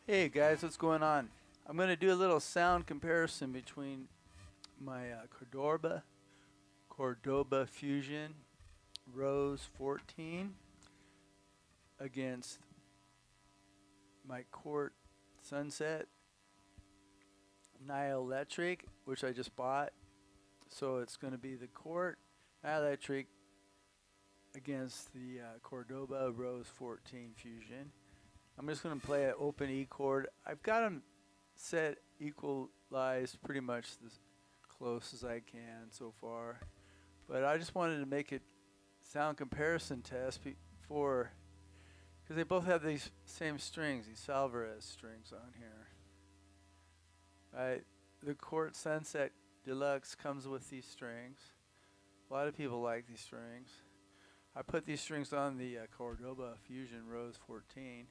Hey guys, what's going on? I'm going to do a little sound comparison between my Cordoba Fusion Rose 14 against my Cort Sunset Nylectric, which I just bought. So it's going to be the Cort Nylectric against the Cordoba Rose 14 Fusion. I'm just going to play an open E chord. I've got them set equalized pretty much as close as I can so far. But I just wanted to make a sound comparison test before, because they both have these same strings, these Savarez strings on here. The Cort Sunset Deluxe comes with these strings. A lot of people like these strings. I put these strings on the Cordoba Fusion Rose 14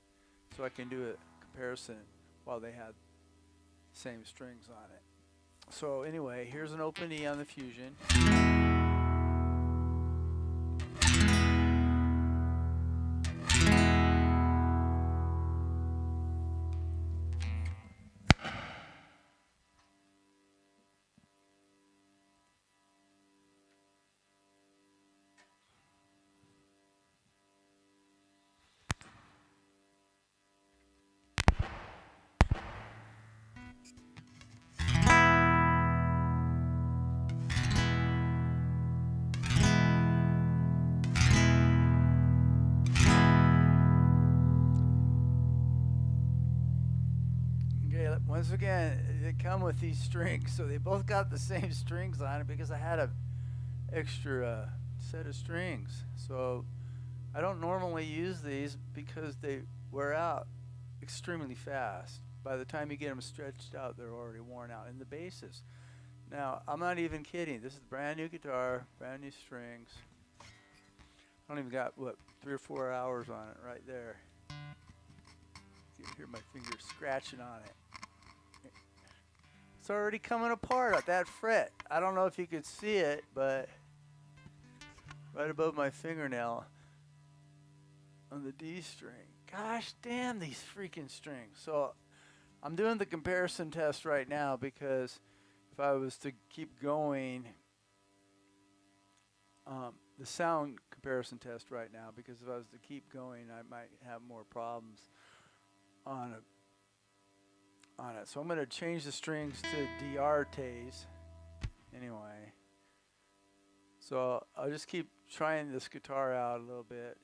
so I can do a comparison while they have the same strings on it. So anyway, here's an open E on the Fusion. Okay, once again, they come with these strings, so they both got the same strings on it because I had a extra set of strings. So I don't normally use these because they wear out extremely fast. By the time you get them stretched out, they're already worn out. And the basses. Now, I'm not even kidding. This is a brand new guitar, brand new strings. I don't even got, 3 or 4 hours on it right there. You can hear my fingers scratching on it. It's already coming apart at that fret. I don't know if you could see it, but right above my fingernail on the D string. Gosh damn these freaking strings. So I'm doing the comparison test right now because if I was to keep going, the sound comparison test right now, because if I was to keep going, I might have more problems on it. So I'm going to change the strings to D'Artes anyway. So I'll just keep trying this guitar out a little bit.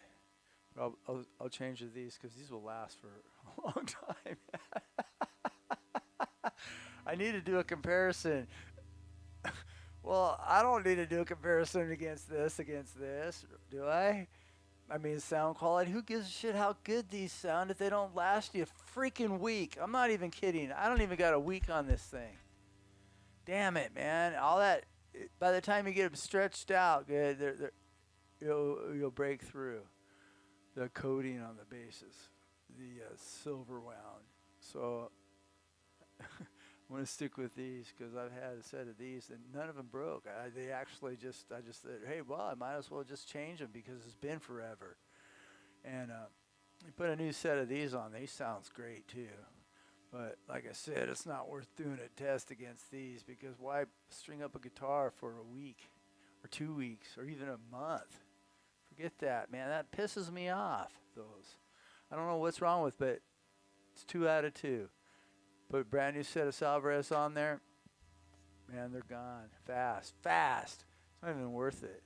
I'll change to these because these will last for a long time. I need to do a comparison. Well, I don't need to do a comparison against this, do I? I mean, sound quality. Who gives a shit how good these sound if they don't last you a freaking week? I'm not even kidding. I don't even got a week on this thing. Damn it, man. All that, by the time you get them stretched out good, you'll break through the coating on the bases, the silver wound. So I'm going to stick with these because I've had a set of these and none of them broke. I just said, hey, well, I might as well just change them because it's been forever. And you put a new set of these on. These sounds great too. But like I said, it's not worth doing a test against these because why string up a guitar for a week or 2 weeks or even a month? Forget that, man. That pisses me off, those. I don't know what's wrong with, but it's 2 out of 2. Put a brand new set of Savarez on there. Man, they're gone. Fast. It's not even worth it.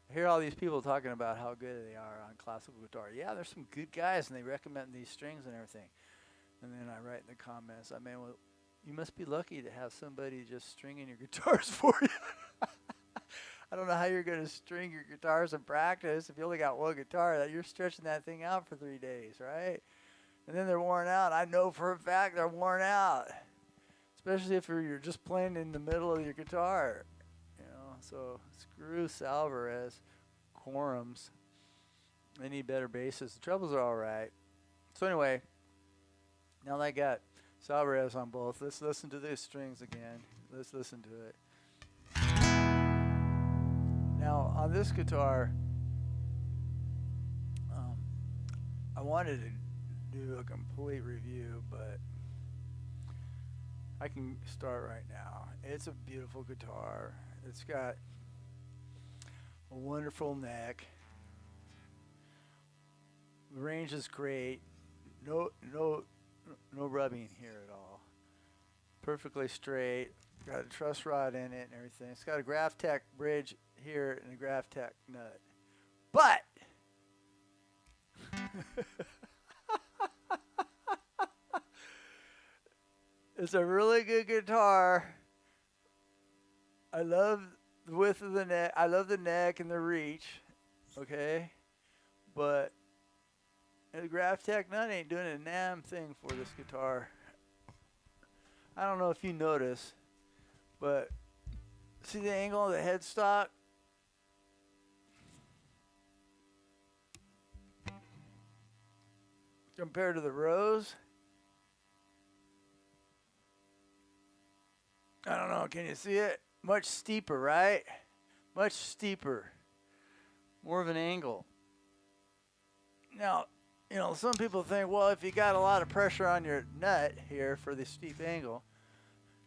I hear all these people talking about how good they are on classical guitar. Yeah, there's some good guys, and they recommend these strings and everything. And then I write in the comments, well, you must be lucky to have somebody just stringing your guitars for you. I don't know how you're going to string your guitars in practice if you only got one guitar. That you're stretching that thing out for 3 days, right? And then they're worn out. I know for a fact they're worn out, especially if you're just playing in the middle of your guitar. So screw Savarez Corums. They need better basses. The trebles are all right. So anyway, now that I got Savarez on both, let's listen to these strings again. Let's listen to it. Now on this guitar, I wanted to do a complete review, but I can start right now. It's a beautiful guitar. It's got a wonderful neck. The range is great. No rubbing here at all. Perfectly straight. Got a truss rod in it and everything. It's got a Graphtec bridge here and a Graphtec nut. But it's a really good guitar. I love the width of the neck. I love the neck and the reach. Okay? But the Graphtec nut ain't doing a damn thing for this guitar. I don't know if you notice, but see the angle of the headstock? Compared to the Rose? I don't know, can you see it? Much steeper, right? Much steeper. More of an angle. Now, you know, some people think, well, if you got a lot of pressure on your nut here for the steep angle,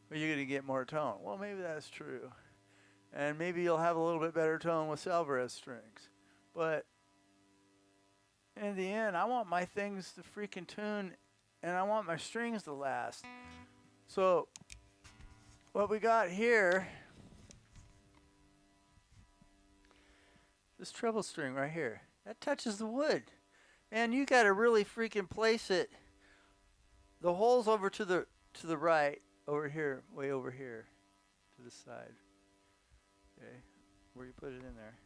well, you're going to get more tone. Well, maybe that's true. And maybe you'll have a little bit better tone with Savarez strings. But in the end, I want my things to freaking tune, and I want my strings to last. So what we got here, this treble string right here, that touches the wood. And you got to really freaking place it. The hole's over to the right, over here, way over here, to the side. Okay, where you put it in there.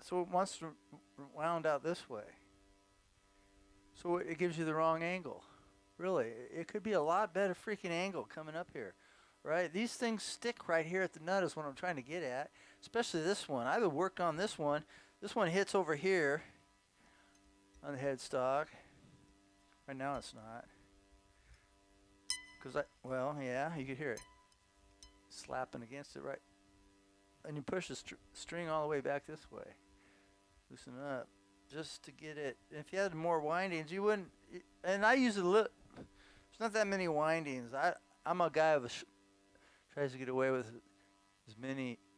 So it wants to round out this way. So it gives you the wrong angle. Really, it could be a lot better freaking angle coming up here. Right? These things stick right here at the nut is what I'm trying to get at. Especially this one. I've worked on this one. This one hits over here on the headstock. Right now it's not. Well, yeah, you could hear it slapping against it, right? And you push the string all the way back this way. Loosen up just to get it. If you had more windings, you wouldn't. And I use a little. There's not that many windings. I'm a guy of tries to get away with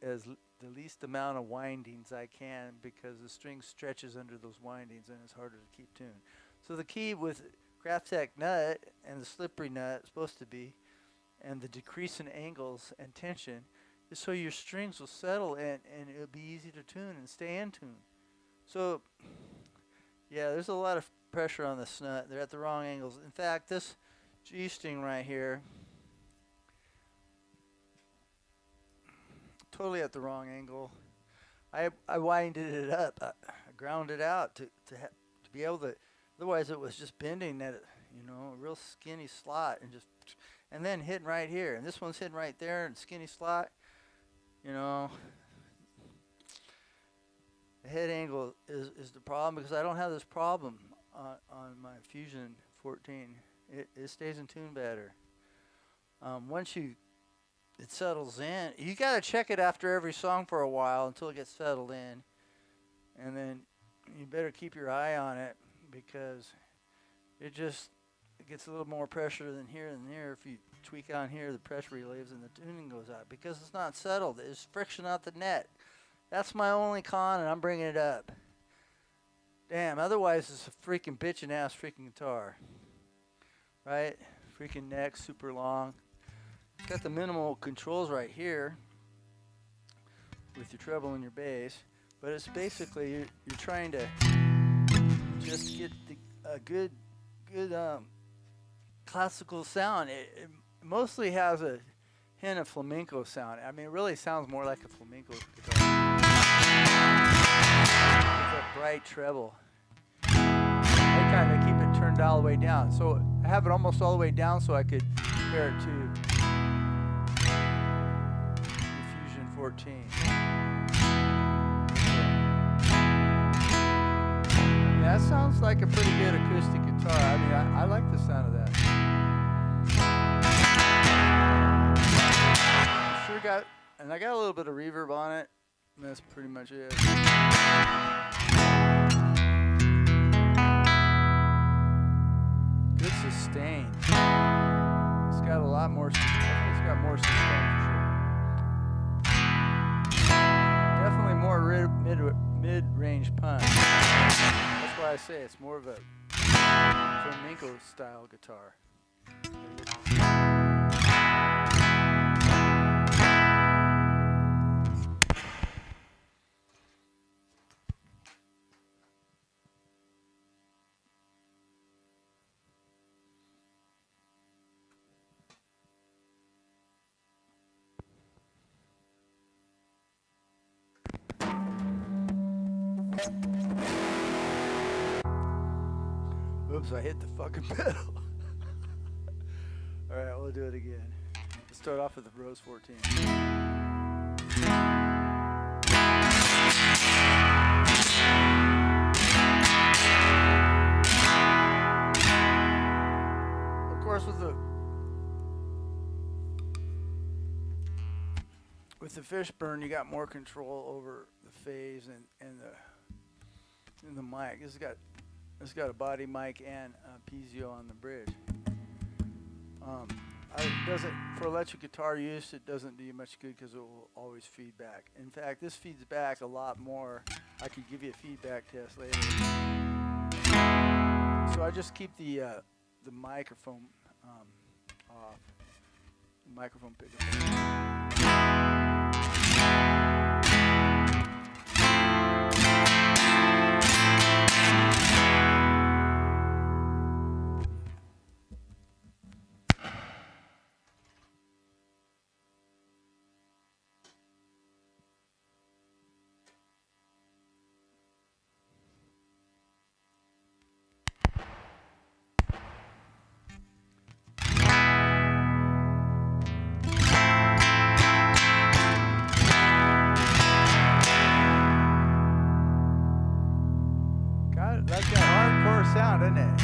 the least amount of windings I can, because the string stretches under those windings and it's harder to keep tuned. So the key with Graphtec nut and the slippery nut, supposed to be, and the decrease in angles and tension, is so your strings will settle and it'll be easy to tune and stay in tune. So yeah, there's a lot of pressure on this nut. They're at the wrong angles. In fact, this G string right here, totally at the wrong angle. I winded it up. I ground it out to be able to. Otherwise, it was just bending that, a real skinny slot and then hitting right here. And this one's hitting right there and skinny slot. The head angle is the problem, because I don't have this problem on my Fusion 14. It stays in tune better. Once it settles in, you got to check it after every song for a while until it gets settled in. And then you better keep your eye on it, because it gets a little more pressure than here and there. If you tweak on here, the pressure relieves and the tuning goes out, because it's not settled. There's friction out the net. That's my only con, and I'm bringing it up. Damn, otherwise it's a freaking bitchin' ass freaking guitar. Right? Freaking neck, super long. It's got the minimal controls right here with your treble and your bass, but it's basically you're trying to just get a good classical sound. It mostly has a hint of flamenco sound. I mean, it really sounds more like a flamenco guitar. It's a bright treble. I kind of keep it turned all the way down. So I have it almost all the way down so I could compare it to the Fusion 14. That sounds like a pretty good acoustic guitar. I mean, I like the sound of that. I got a little bit of reverb on it, and that's pretty much it. I say, it's more of a flamenco style guitar. Oops, I hit the fucking pedal. Alright, we'll do it again. Let's start off with the Rose 14. Of course, with the Fishburne, you got more control over the phase and the mic. It's got a body mic and a piezo on the bridge. It doesn't, for electric guitar use, it doesn't do you much good because it will always feed back. In fact, this feeds back a lot more. I could give you a feedback test later. So I just keep the microphone off. The microphone pickup. Like that hardcore sound, isn't it?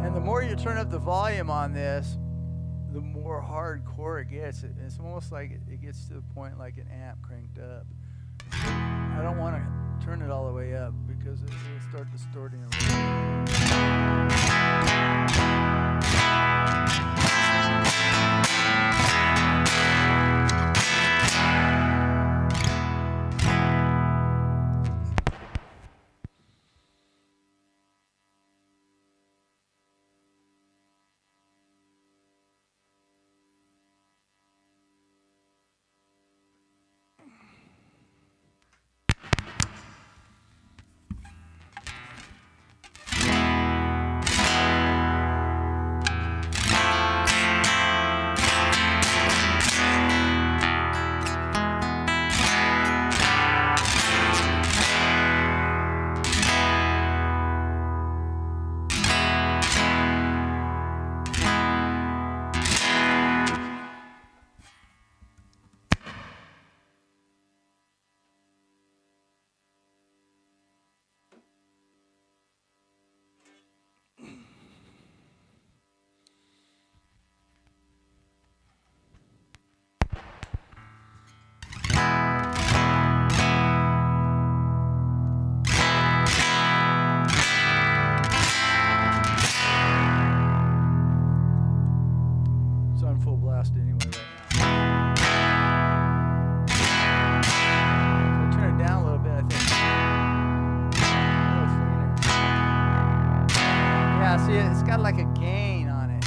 And the more you turn up the volume on this, the more hardcore it gets. It's almost like it gets to the point like an amp cranked up. I don't want to turn it all the way up because it will start distorting a little like a gain on it.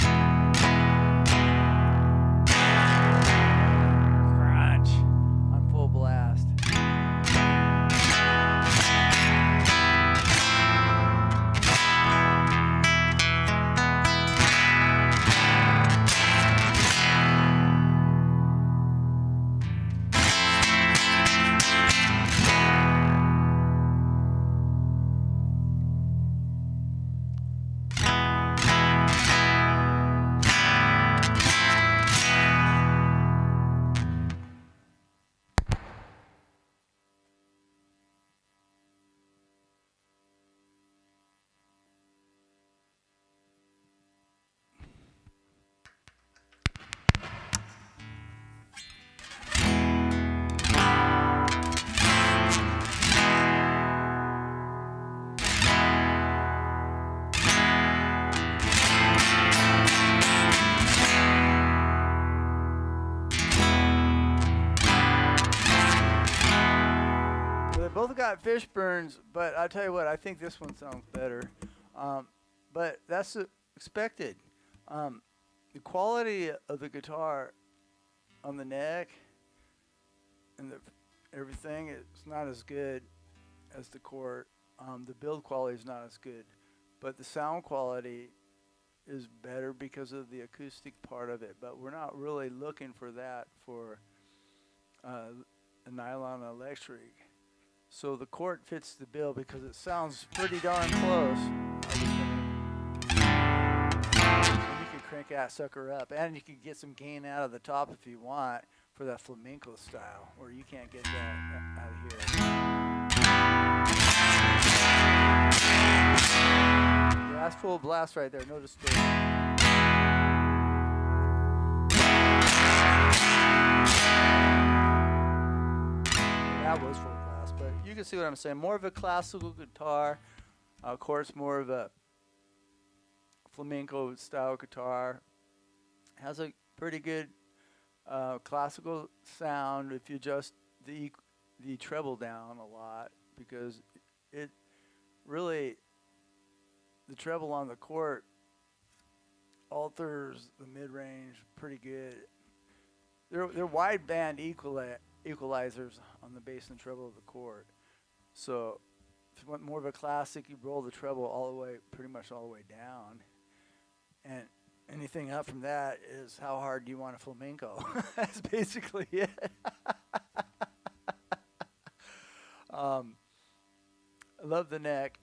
Crunch on full blast. they both got Fishburns, but I'll tell you what, I think this one sounds better. But that's expected. The quality of the guitar on the neck and everything is not as good as the Cort. The build quality is not as good, but the sound quality is better because of the acoustic part of it. But we're not really looking for that for a Nylon electric. So the Cort fits the bill because it sounds pretty darn close. And you can crank that sucker up, and you can get some gain out of the top if you want for that flamenco style, where you can't get that out of here. Yeah, that's full blast right there, no distortion. That was full blast, but you can see what I'm saying. More of a classical guitar. Cort's more of a flamenco style guitar. Has a pretty good classical sound if you adjust the treble down a lot, because it really, the treble on the Cort alters the mid-range pretty good. They're wide band equalizers on the bass and treble of the Cort. So if you want more of a classic, you roll the treble all the way, pretty much all the way down. And anything up from that is how hard do you want a flamenco. That's basically it. I love the neck.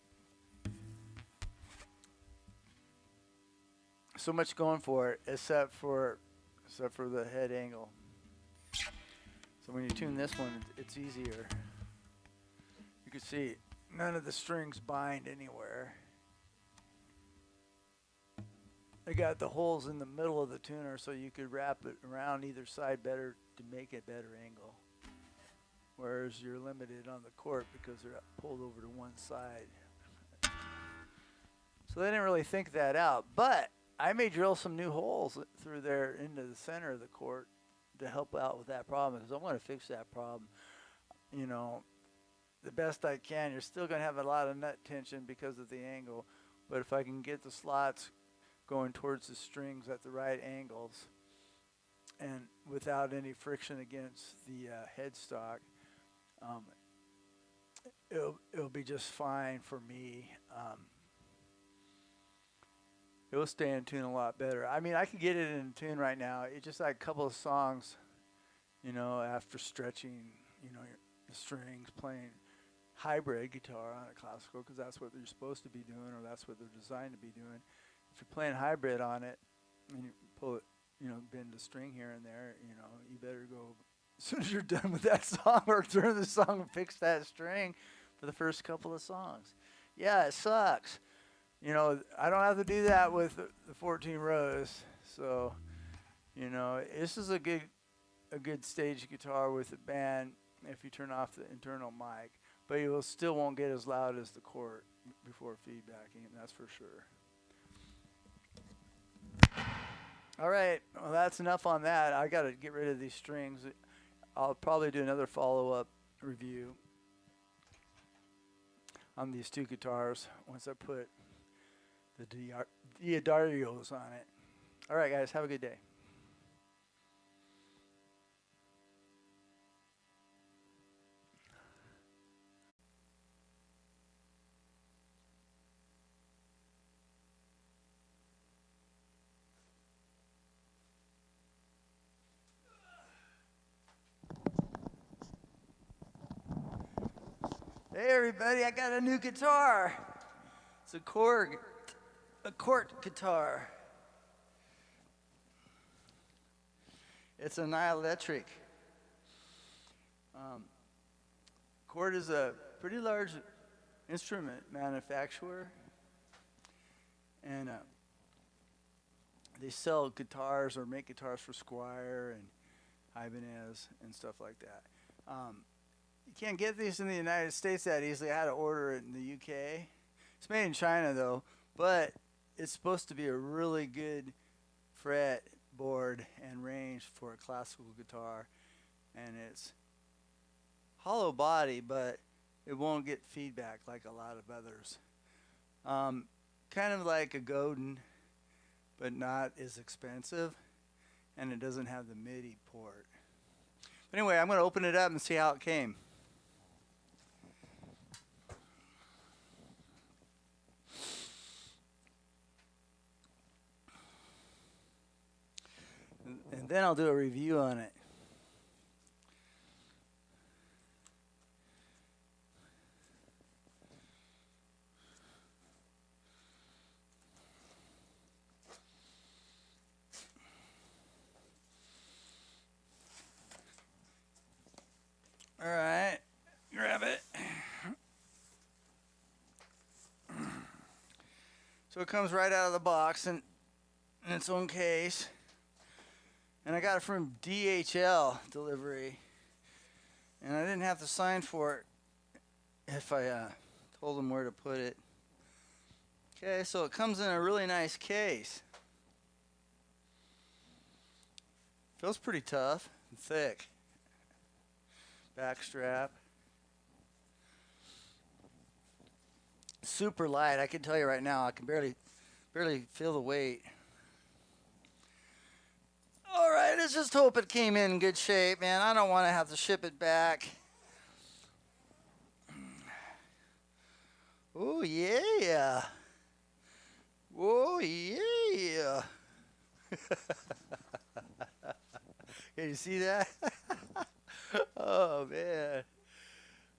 So much going for it, except for the head angle. So when you tune this one, it's easier. You can see none of the strings bind anywhere. They got the holes in the middle of the tuner, so you could wrap it around either side better to make it better angle. Whereas you're limited on the Cort because they're pulled over to one side. So they didn't really think that out. But I may drill some new holes through there into the center of the Cort to help out with that problem, because I want to fix that problem. You know, the best I can. You're still going to have a lot of nut tension because of the angle. But if I can get the slots going towards the strings at the right angles and without any friction against the headstock, it'll be just fine for me. It'll stay in tune a lot better. I mean, I can get it in tune right now. It's just like a couple of songs, you know, after stretching, you know, the strings, playing hybrid guitar on a classical, because that's what they're supposed to be doing, or that's what they're designed to be doing. If you're playing hybrid on it and you pull it, you know, bend the string here and there, you know, you better go as soon as you're done with that song, or turn the song and fix that string for the first couple of songs. Yeah, it sucks. You know, I don't have to do that with the 14 rows. So, you know, this is a good stage guitar with a band if you turn off the internal mic. But you still won't get as loud as the Cort before feedbacking, that's for sure. All right, well, that's enough on that. I got to get rid of these strings. I'll probably do another follow-up review on these two guitars once I put the D'Addarios on it. All right, guys, have a good day. Hey, everybody, I got a new guitar. It's a Cort guitar. It's a Nylectric. Cort is a pretty large instrument manufacturer, and they sell guitars or make guitars for Squier and Ibanez and stuff like that. You can't get these in the United States that easily. I had to order it in the UK. It's made in China though, but it's supposed to be a really good fret, board, and range for a classical guitar. And it's hollow body, but it won't get feedback like a lot of others. Kind of like a Godin, but not as expensive, and it doesn't have the MIDI port. But anyway, I'm going to open it up and see how it came. And then I'll do a review on it. All right, grab it. So it comes right out of the box in its own case. And I got it from DHL delivery. And I didn't have to sign for it if I told them where to put it. Okay, so it comes in a really nice case. Feels pretty tough and thick. Back strap. Super light. I can tell you right now, I can barely feel the weight. All right, let's just hope it came in good shape, man. I don't want to have to ship it back. Oh, yeah. Oh, yeah. Can you see that? Oh, man.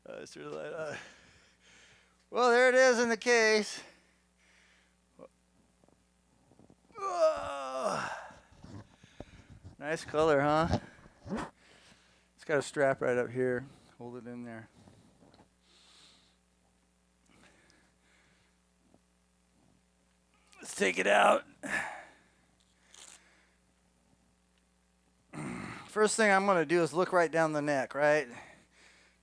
Let's turn the light on. Well, there it is in the case. Whoa. Nice color, huh? It's got a strap right up here. Hold it in there. Let's take it out. First thing I'm going to do is look right down the neck, right?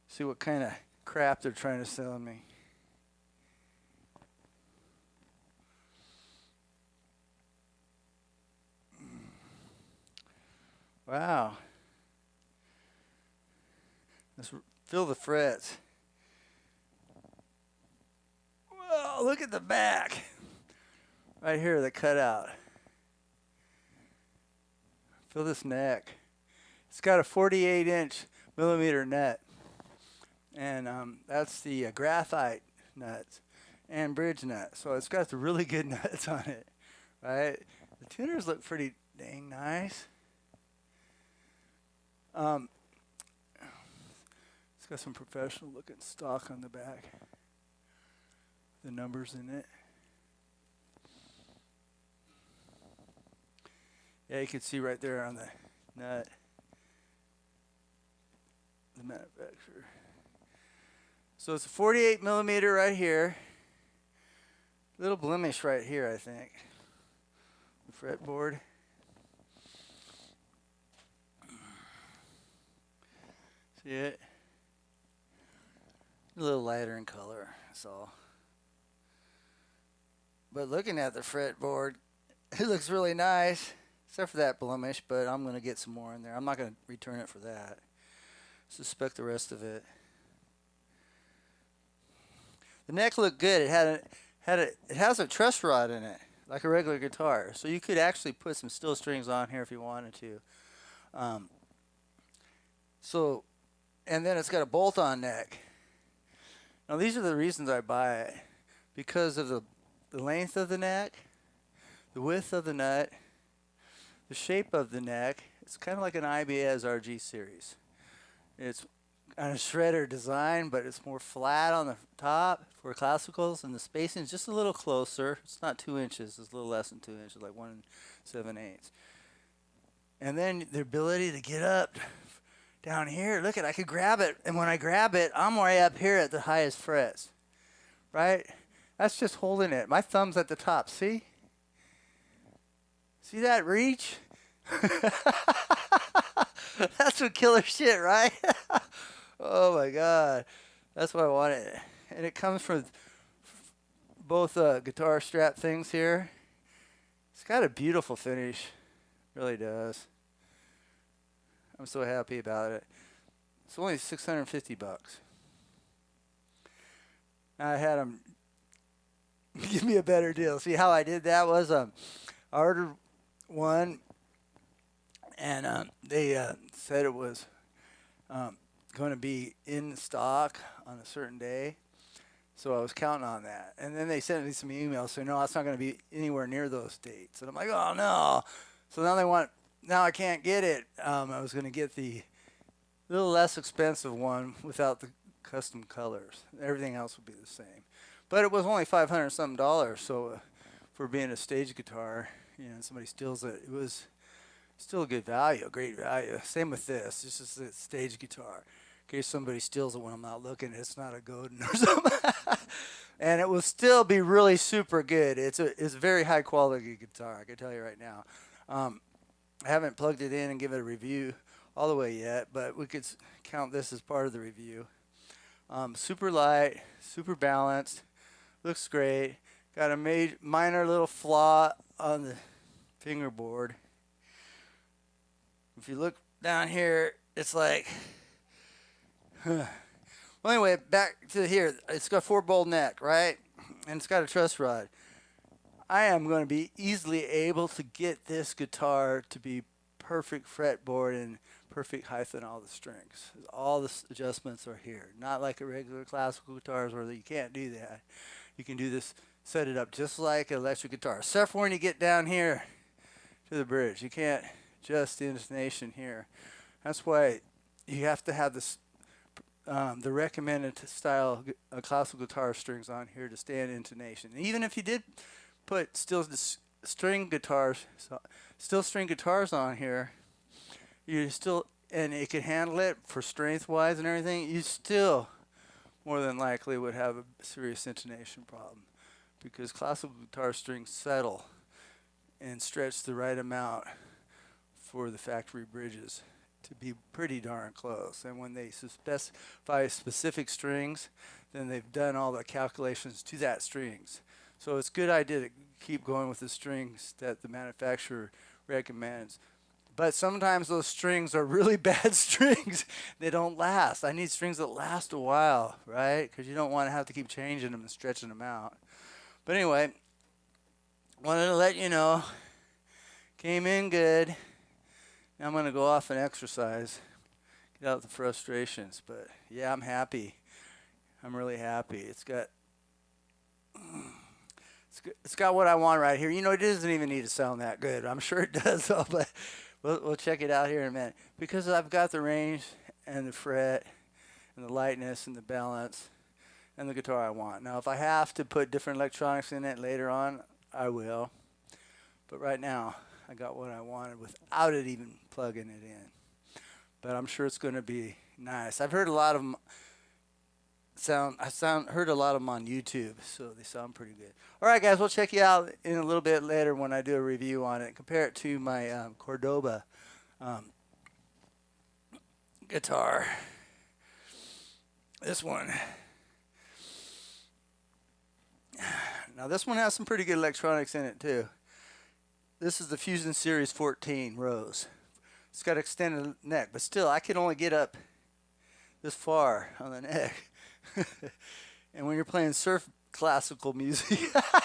See what kind of crap they're trying to sell me. Wow. Let's feel the frets. Whoa, look at the back. Right here, the cutout. Feel this neck. It's got a 48-inch millimeter nut. And that's the graphite nuts and bridge nut. So it's got the really good nuts on it, right? The tuners look pretty dang nice. It's got some professional looking stock on the back. The numbers in it. Yeah, you can see right there on the nut. The manufacturer. So it's a 48 millimeter right here. Little blemish right here, I think. The fretboard. See it? A little lighter in color, that's all. But looking at the fretboard, it looks really nice, except for that blemish, but I'm going to get some more in there. I'm not going to return it for that. Suspect the rest of it. The neck looked good. It has a truss rod in it, like a regular guitar. So you could actually put some steel strings on here if you wanted to. And then it's got a bolt-on neck. Now these are the reasons I buy it. Because of the length of the neck, the width of the nut, the shape of the neck. It's kind of like an IBS RG series. It's on a shredder design, but it's more flat on the top for classicals, and the spacing is just a little closer. It's not 2 inches. It's a little less than 2 inches, like 1 7/8. And then the ability to get up down here. Look at, I could grab it, and when I grab it, I'm way up here at the highest frets, right? That's just holding it. My thumb's at the top. See? See that reach? That's some killer shit, right? Oh my God. That's what I wanted. And it comes from both guitar strap things here. It's got a beautiful finish. It really does. I'm so happy about it. It's only $650. I had them give me a better deal. See how I did that was I ordered one, and they said it was going to be in stock on a certain day. So I was counting on that. And then they sent me some emails saying, no, it's not going to be anywhere near those dates. And I'm like, oh, no. So now I can't get it. I was going to get the little less expensive one without the custom colors. Everything else would be the same. But it was only $500 something. So for being a stage guitar, somebody steals it, it was still a good value, a great value. Same with this. This is a stage guitar. In case somebody steals it when I'm not looking, it's not a Godin or something. And it will still be really super good. It's a very high quality guitar, I can tell you right now. I haven't plugged it in and given it a review all the way yet, but we could count this as part of the review. Super light, super balanced, looks great. Got a minor little flaw on the fingerboard. If you look down here, it's like, well, anyway, back to here. It's got a 4-bolt neck, right? And it's got a truss rod. I am going to be easily able to get this guitar to be perfect fretboard and perfect height on all the strings. All the adjustments are here. Not like a regular classical guitars where you can't do that. You can do this, set it up just like an electric guitar. Except for when you get down here to the bridge. You can't adjust the intonation here. That's why you have to have this the recommended style classical guitar strings on here to stay in intonation. And even if you did put steel string guitars on here, you still, and it could handle it for strength wise and everything, you still more than likely would have a serious intonation problem, because classical guitar strings settle and stretch the right amount for the factory bridges to be pretty darn close. And when they specify specific strings, then they've done all the calculations to that strings. So it's a good idea to keep going with the strings that the manufacturer recommends. But sometimes those strings are really bad strings. They don't last. I need strings that last a while, right? Because you don't want to have to keep changing them and stretching them out. But anyway, wanted to let you know, came in good. Now I'm going to go off and exercise, get out the frustrations. But yeah, I'm happy. I'm really happy. It's got what I want right here. It doesn't even need to sound that good. I'm sure it does, though, but we'll check it out here in a minute. Because I've got the range and the fret and the lightness and the balance and the guitar I want. Now, if I have to put different electronics in it later on, I will. But right now, I got what I wanted without it even plugging it in. But I'm sure it's going to be nice. I've heard a lot of them heard a lot of them on YouTube, so they sound pretty good. All right, guys, we'll check you out in a little bit later when I do a review on it. Compare it to my Cordoba guitar. This one. Now, this one has some pretty good electronics in it, too. This is the Fusion Series 14 Rose. It's got extended neck, but still, I can only get up this far on the neck. And when you're playing surf classical music,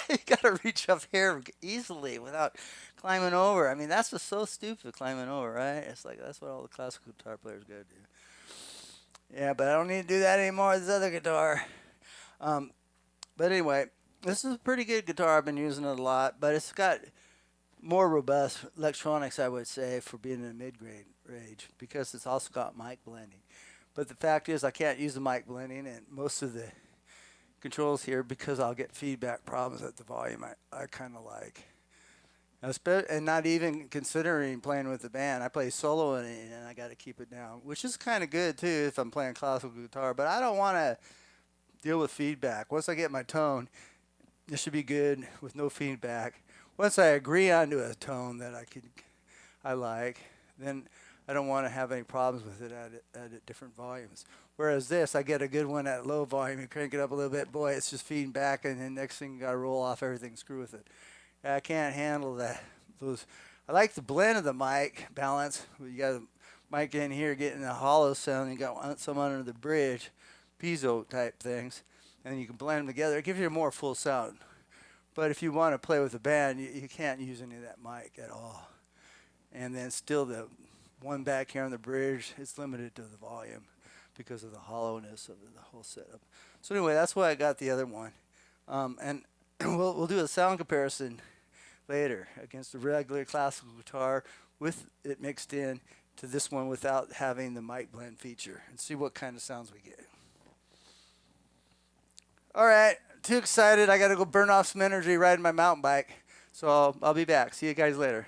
you gotta reach up here easily without climbing over. I mean, that's just so stupid, climbing over, right? It's like, that's what all the classical guitar players gotta do. Yeah, but I don't need to do that anymore with this other guitar. But anyway, this is a pretty good guitar. I've been using it a lot, but it's got more robust electronics, I would say, for being in the mid-grade range, because it's also got mic blending. But the fact is, I can't use the mic blending and most of the controls here because I'll get feedback problems at the volume I kind of like. And not even considering playing with the band. I play solo in it and I got to keep it down, which is kind of good too if I'm playing classical guitar. But I don't want to deal with feedback. Once I get my tone, this should be good with no feedback. Once I agree onto a tone that I like, then I don't want to have any problems with it at different volumes. Whereas this, I get a good one at low volume. You crank it up a little bit, boy, it's just feeding back, and then next thing you got to roll off everything, screw with it. I can't handle that. I like the blend of the mic balance. You got a mic in here getting a hollow sound. You got some under the bridge, piezo type things, and you can blend them together. It gives you a more full sound. But if you want to play with the band, you can't use any of that mic at all. And then still the one back here on the bridge, it's limited to the volume because of the hollowness of the whole setup. So anyway, that's why I got the other one. And we'll do a sound comparison later against the regular classical guitar with it mixed in to this one without having the mic blend feature and see what kind of sounds we get. All right, too excited. I got to go burn off some energy riding my mountain bike. So I'll be back. See you guys later.